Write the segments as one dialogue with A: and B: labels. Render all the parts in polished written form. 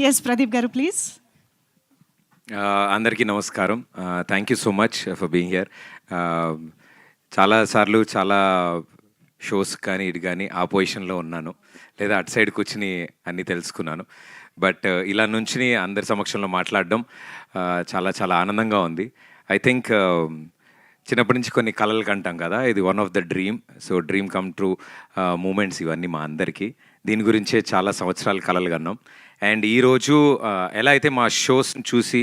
A: Yes Pradeep గారు please.
B: అందరికీ నమస్కారం. Thank you so much for being here. చాలాసార్లు చాలా షోస్ కానీ ఇది కానీ ఆ పొజిషన్లో ఉన్నాను, లేదా అటు సైడ్ కూర్చుని అన్నీ తెలుసుకున్నాను. బట్ ఇలా నుంచి అందరి సమక్షంలో మాట్లాడడం చాలా చాలా ఆనందంగా ఉంది. ఐ థింక్ చిన్నప్పటి నుంచి కొన్ని కళలు కంటాం కదా, ఇది one of the dream. So dream come true moments ఇవన్నీ మా అందరికీ. దీని గురించే చాలా సంవత్సరాలు కళలు కన్నాం. అండ్ ఈరోజు ఎలా అయితే మా షోస్ని చూసి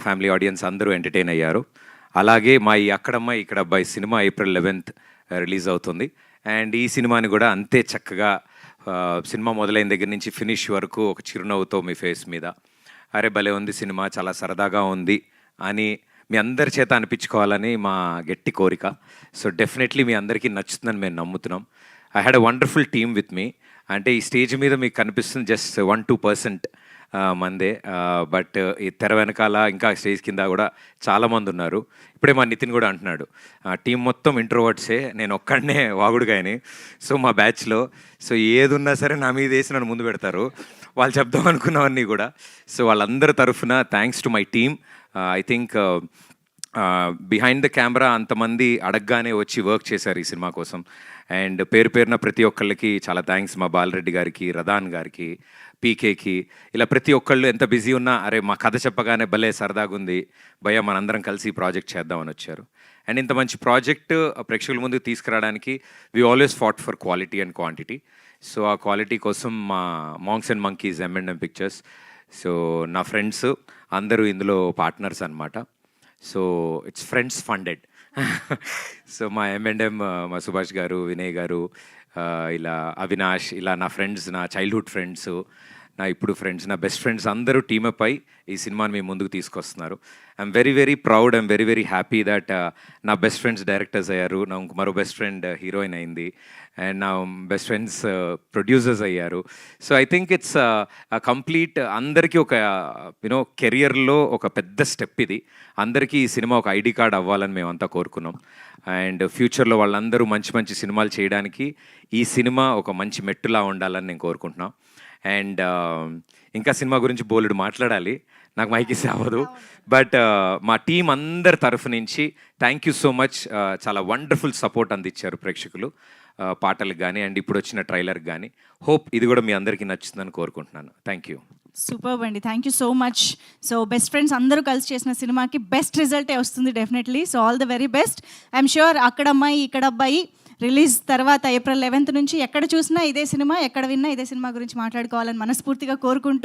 B: ఫ్యామిలీ ఆడియన్స్ అందరూ ఎంటర్టైన్ అయ్యారు, అలాగే మా ఈ అక్కడమ్మాయి ఇక్కడ అబ్బాయి సినిమా April 11th రిలీజ్ అవుతుంది. అండ్ ఈ సినిమాని కూడా అంతే చక్కగా సినిమా మొదలైన దగ్గర నుంచి ఫినిష్ వరకు ఒక చిరునవ్వుతో మీ ఫేస్ మీద అరే భలే ఉంది సినిమా, చాలా సరదాగా ఉంది అని మీ అందరి చేత అనిపించుకోవాలని మా గట్టి కోరిక. సో డెఫినెట్లీ మీ అందరికీ నచ్చుతుందని మేము నమ్ముతున్నాం. I had a wonderful team with me. అంటే ఈ స్టేజ్ మీద మీకు కనిపిస్తుంది జస్ట్ 1-2% మందే, బట్ ఈ తెర వెనకాల ఇంకా స్టేజ్ కింద కూడా చాలామంది ఉన్నారు. ఇప్పుడే మా నితిన్ కూడా అంటున్నాడు టీం మొత్తం ఇంట్రోవర్ట్సే, నేను ఒక్కడనే వాగుడుగాయని. సో మా బ్యాచ్లో సో ఏది ఉన్నా సరే నా మీద వేసి నన్ను ముందు పెడతారు, వాళ్ళు చెప్దాం అనుకున్నవన్నీ కూడా. సో వాళ్ళందరి తరఫున thanks to my team. I think behind the camera అంతమంది అడగగానే వచ్చి వర్క్ చేశారు ఈ సినిమా కోసం. అండ్ పేరు పేరున ప్రతి ఒక్కళ్ళకి చాలా థ్యాంక్స్. మా బాలరెడ్డి గారికి, రదాన్ గారికి, పీకేకి, ఇలా ప్రతి ఒక్కళ్ళు ఎంత బిజీ ఉన్నా అరే మా కథ చెప్పగానే భలే సరదాగా ఉంది భయ్య, మనందరం కలిసి ఈ ప్రాజెక్ట్ చేద్దామని వచ్చారు. అండ్ ఇంత మంచి ప్రాజెక్ట్ ప్రేక్షకుల ముందుకు తీసుకురావడానికి we always fought for quality and quantity. So ఆ క్వాలిటీ కోసం మా monks and monkeys M&M pictures, so నా ఫ్రెండ్స్ అందరూ ఇందులో పార్ట్నర్స్ అనమాట. So it's friends funded. So మా M&M, మా సుభాష్ గారు, వినయ్ గారు, ఇలా అవినాష్, ఇలా నా ఫ్రెండ్స్, నా చైల్డ్హుడ్ ఫ్రెండ్స్, నా ఇప్పుడు ఫ్రెండ్స్, నా బెస్ట్ ఫ్రెండ్స్ అందరూ టీమప్ అయి ఈ సినిమాని మీ ముందుకు తీసుకొస్తున్నారు. I'm very very proud, I'm very very happy that నా బెస్ట్ ఫ్రెండ్స్ డైరెక్టర్స్ అయ్యారు, నా మరో బెస్ట్ ఫ్రెండ్ హీరోయిన్ అయింది, అండ్ నా బెస్ట్ ఫ్రెండ్స్ ప్రొడ్యూసర్స్ అయ్యారు. So I think it's complete అందరికీ ఒక యూనో కెరియర్లో ఒక పెద్ద స్టెప్ ఇది. అందరికీ ఈ సినిమా ఒక ఐడి కార్డ్ అవ్వాలని మేమంతా కోరుకున్నాం. అండ్ ఫ్యూచర్లో వాళ్ళందరూ మంచి మంచి సినిమాలు చేయడానికి ఈ సినిమా ఒక మంచి మెట్టులా ఉండాలని నేను కోరుకుంటున్నాను. అండ్ ఇంకా సినిమా గురించి బోలెడు మాట్లాడాలి, నాకు మైక్ ఇస్తే అవ్వదు. బట్ మా టీం అందరి తరఫు నుంచి థ్యాంక్ యూ సో మచ్. చాలా వండర్ఫుల్ సపోర్ట్ అందించారు ప్రేక్షకులు పాటలకు కానీ అండ్ ఇప్పుడు వచ్చిన ట్రైలర్కి కానీ. హోప్ ఇది కూడా మీ అందరికీ నచ్చుతుందని కోరుకుంటున్నాను. Thank you.
A: సూపర్ అండి, thank you so much. So best friends అందరూ కలిసి చేసిన సినిమాకి బెస్ట్ రిజల్టే వస్తుంది definitely. So all the very best. I'm sure అక్కడ అమ్మాయి ఇక్కడ అబ్బాయి రిలీజ్ తర్వాత April 11th నుంచి ఎక్కడ చూసినా ఇదే సినిమా, ఎక్కడ విన్నా ఇదే సినిమా గురించి మాట్లాడుకోవాలని మనస్ఫూర్తిగా కోరుకుంటూ